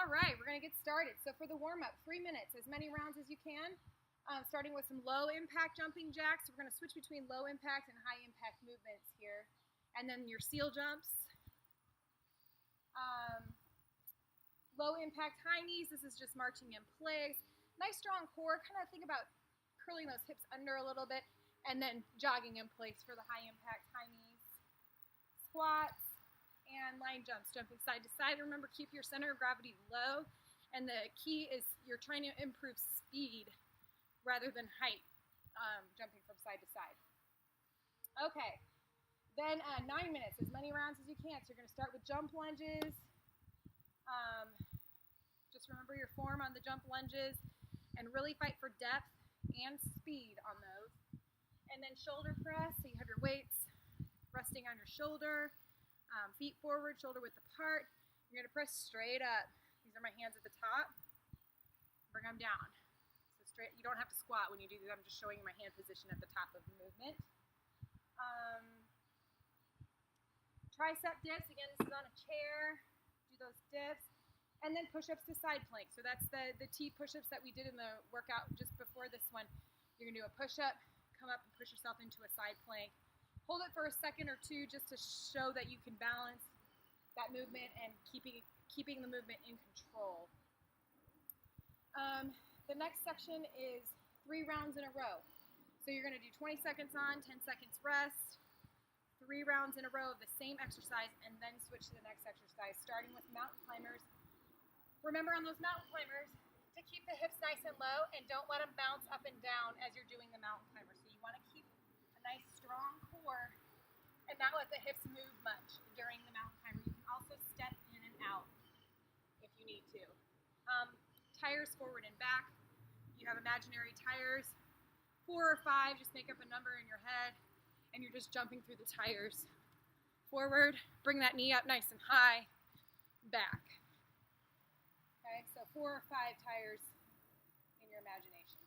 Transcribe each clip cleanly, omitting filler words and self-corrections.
All right, we're going to get started. So for the warm-up, 3 minutes, as many rounds as you can, starting with some low impact jumping jacks. We're going to switch between low impact and high impact movements here. And then your seal jumps. Low impact high knees, this is just marching in place. Nice strong core, kind of think about curling those hips under a little bit and then jogging in place for the high impact high knees. Squats and line jumps, jumping side to side. Remember, keep your center of gravity low, and the key is you're trying to improve speed rather than height, jumping from side to side. Okay, then 9 minutes, as many rounds as you can. So you're going to start with jump lunges. Just remember your form on the jump lunges and really fight for depth and speed on those. And then shoulder press, so you have your weights resting on your shoulder, feet forward, shoulder width apart. You're going to press straight up. These are my hands at the top. Bring them down. So straight. You don't have to squat when you do this. I'm just showing you my hand position at the top of the movement. Tricep dips. Again, this is on a chair. Do those dips. And then push-ups to side plank. So that's the T push-ups that we did in the workout just before this one. You're going to do a push-up, come up and push yourself into a side plank. Hold it for a second or two just to show that you can balance that movement and keeping the movement in control. The next section is 3 rounds in a row. So you're going to do 20 seconds on, 10 seconds rest, 3 rounds in a row of the same exercise, and then switch to the next exercise, starting with mountain climbers. Remember on those mountain climbers to keep the hips nice and low and don't let them bounce up and down as you're doing the mountain climber. So you want to keep a nice strong core and not let the hips move much during the mountain climber. You can also step in and out if you need to. Tires forward and back. You have imaginary tires, 4 or 5, just make up a number in your head and you're just jumping through the tires. Forward, bring that knee up nice and high, back. Okay, so 4 or 5 tires in your imagination.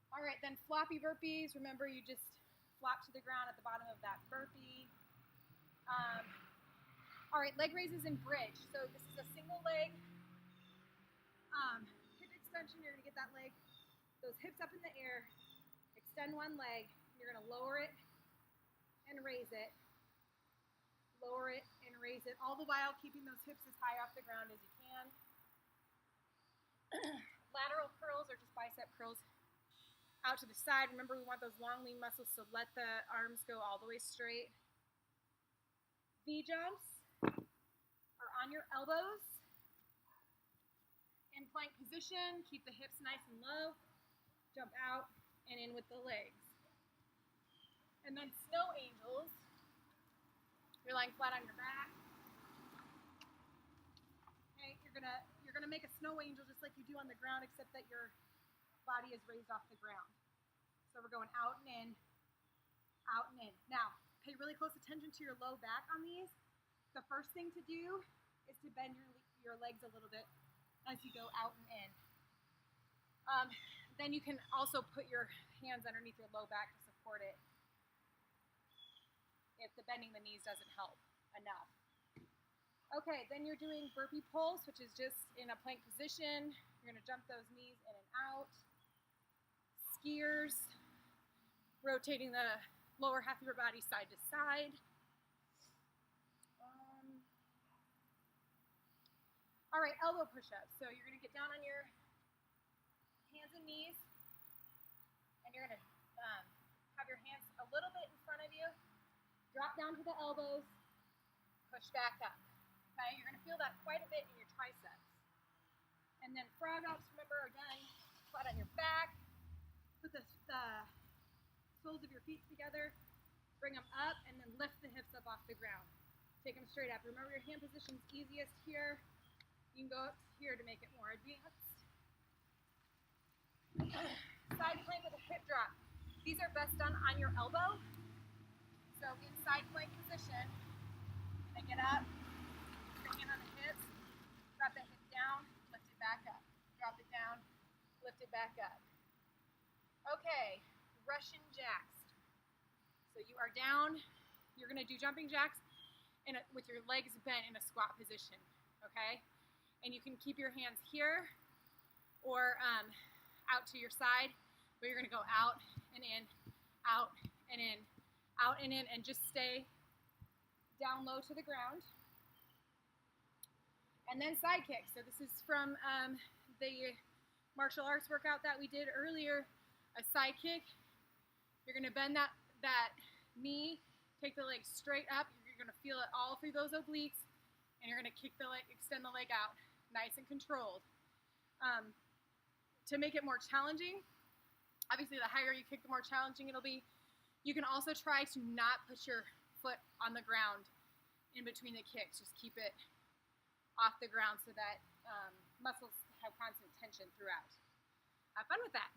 All right, then floppy burpees. Remember, you just flop to the ground at the bottom of that burpee. All right, leg raises and bridge. So this is a single leg hip extension. You're going to get that leg, those hips up in the air, extend one leg. You're going to lower it and raise it. Lower it and raise it, all the while keeping those hips as high off the ground as you can. Lateral curls are just bicep curls out to the side. Remember, we want those long lean muscles, so let the arms go all the way straight. V jumps are on your elbows. In plank position, keep the hips nice and low. Jump out and in with the legs. And then snow angels. You're lying flat on your back. Okay, you're gonna make a snow angel just like you do on the ground, except that your body is raised off the ground. So we're going out and in, out and in. Now, pay really close attention to your low back on these. The first thing to do is to bend your legs a little bit as you go out and in. Then you can also put your hands underneath your low back to support it if the bending the knees doesn't help enough. Okay, then you're doing burpee pulse, which is just in a plank position. You're going to jump those knees in and out. Skiers, rotating the lower half of your body side to side. All right, elbow push-ups. So you're going to get down on your hands and knees, and you're going to have your hands a little bit in front of you. Drop down to the elbows, push back up. Okay, you're going to feel that quite a bit in your triceps. And then frog hops, remember, again, flat on your back. Put the soles of your feet together, bring them up, and then lift the hips up off the ground. Take them straight up. Remember, your hand position is easiest here. You can go up here to make it more advanced. Side plank with a hip drop. These are best done on your elbow. So in side plank position, I get up, put your hand on the hips, drop the hip down, lift it back up. Drop it down, lift it back up. Okay, Russian jacks. So you are down, you're going to do jumping jacks with your legs bent in a squat position, okay? And you can keep your hands here or out to your side, but you're gonna go out and in, out and in, out and in, and just stay down low to the ground. And then side kick. So this is from the martial arts workout that we did earlier, a side kick. You're gonna bend that knee, take the leg straight up. You're gonna feel it all through those obliques, and you're gonna kick the leg, extend the leg out, nice and controlled. To make it more challenging, obviously the higher you kick, the more challenging it'll be. You can also try to not put your foot on the ground in between the kicks. Just keep it off the ground so that muscles have constant tension throughout. Have fun with that.